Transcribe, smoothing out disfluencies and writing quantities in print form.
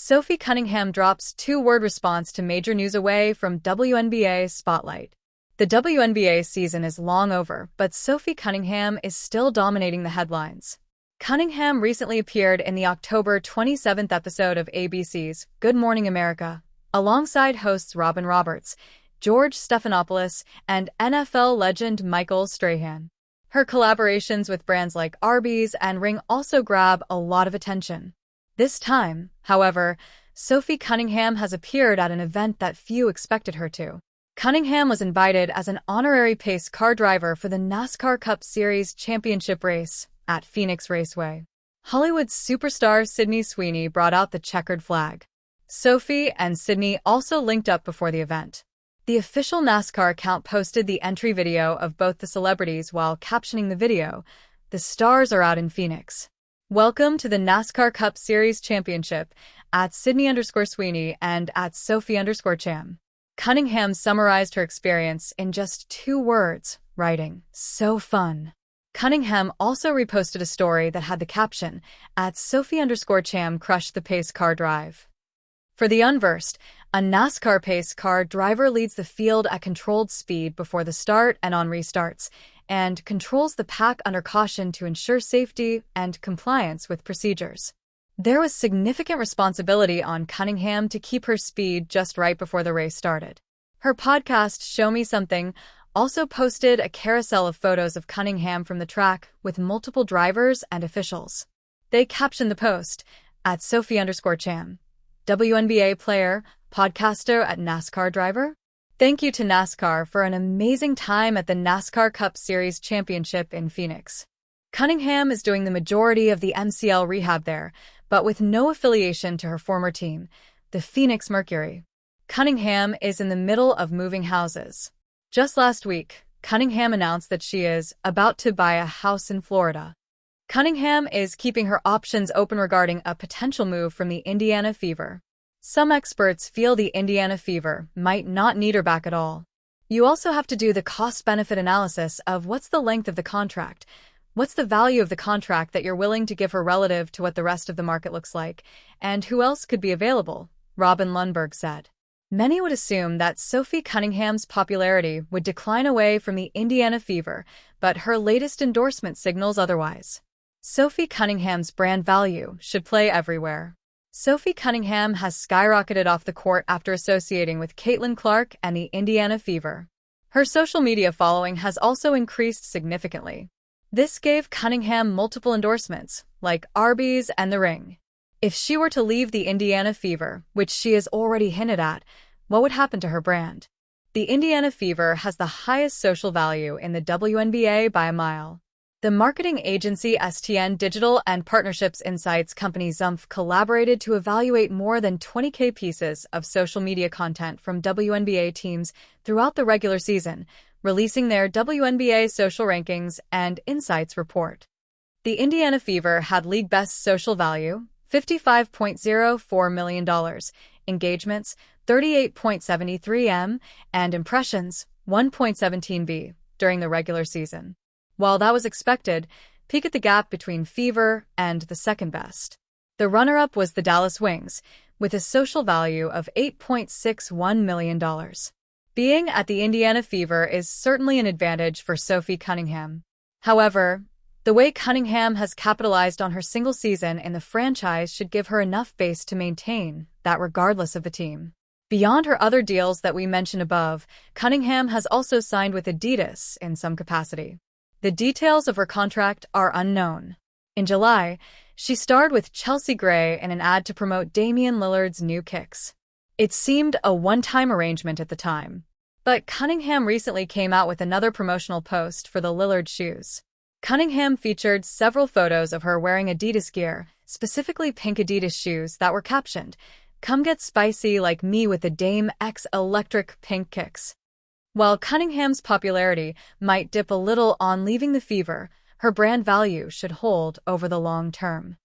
Sophie Cunningham drops two-word response to major news away from WNBA spotlight. The WNBA season is long over, but Sophie Cunningham is still dominating the headlines. Cunningham recently appeared in the October 27th episode of ABC's Good Morning America, alongside hosts Robin Roberts, George Stephanopoulos, and NFL legend Michael Strahan. Her collaborations with brands like Arby's and Ring also grab a lot of attention. This time, however, Sophie Cunningham has appeared at an event that few expected her to. Cunningham was invited as an honorary pace car driver for the NASCAR Cup Series championship race at Phoenix Raceway. Hollywood superstar Sydney Sweeney brought out the checkered flag. Sophie and Sydney also linked up before the event. The official NASCAR account posted the entry video of both the celebrities while captioning the video, "The stars are out in Phoenix. Welcome to the NASCAR Cup Series Championship," at Sydney_Sweeney and at Sophie_Cham. Cunningham summarized her experience in just 2 words, writing, "So fun." Cunningham also reposted a story that had the caption, at Sophie_Cham crushed the pace car drive. For the unversed, a NASCAR pace car driver leads the field at controlled speed before the start and on restarts, and controls the pack under caution to ensure safety and compliance with procedures. There was significant responsibility on Cunningham to keep her speed just right before the race started. Her podcast, Show Me Something, also posted a carousel of photos of Cunningham from the track with multiple drivers and officials. They captioned the post, at Sophie_Cham. WNBA player, podcaster at NASCAR driver? Thank you to NASCAR for an amazing time at the NASCAR Cup Series Championship in Phoenix. Cunningham is doing the majority of the MCL rehab there, but with no affiliation to her former team, the Phoenix Mercury. Cunningham is in the middle of moving houses. Just last week, Cunningham announced that she is about to buy a house in Florida. Cunningham is keeping her options open regarding a potential move from the Indiana Fever. Some experts feel the Indiana Fever might not need her back at all. You also have to do the cost-benefit analysis of what's the length of the contract, what's the value of the contract that you're willing to give her relative to what the rest of the market looks like, and who else could be available, Robin Lundberg said. Many would assume that Sophie Cunningham's popularity would decline away from the Indiana Fever, but her latest endorsement signals otherwise. Sophie Cunningham's brand value should play everywhere. Sophie Cunningham has skyrocketed off the court after associating with Caitlin Clark and the Indiana Fever. Her social media following has also increased significantly. This gave Cunningham multiple endorsements, like Arby's and The Ring. If she were to leave the Indiana Fever, which she has already hinted at, what would happen to her brand? The Indiana Fever has the highest social value in the WNBA by a mile. The marketing agency STN Digital and Partnerships Insights company Wnba collaborated to evaluate more than 20K pieces of social media content from WNBA teams throughout the regular season, releasing their WNBA social rankings and insights report. The Indiana Fever had league best social value, $55.04 million, engagements, 38.73 M, and impressions, 1.17 B, during the regular season. While that was expected, peek at the gap between Fever and the second best. The runner-up was the Dallas Wings, with a social value of $8.61 million. Being at the Indiana Fever is certainly an advantage for Sophie Cunningham. However, the way Cunningham has capitalized on her single season in the franchise should give her enough base to maintain that regardless of the team. Beyond her other deals that we mentioned above, Cunningham has also signed with Adidas in some capacity. The details of her contract are unknown. In July, she starred with Chelsea Gray in an ad to promote Damian Lillard's new kicks. It seemed a one-time arrangement at the time. But Cunningham recently came out with another promotional post for the Lillard shoes. Cunningham featured several photos of her wearing Adidas gear, specifically pink Adidas shoes that were captioned, "Come get spicy like me with the Dame X electric pink kicks." While Cunningham's popularity might dip a little on leaving the Fever, her brand value should hold over the long term.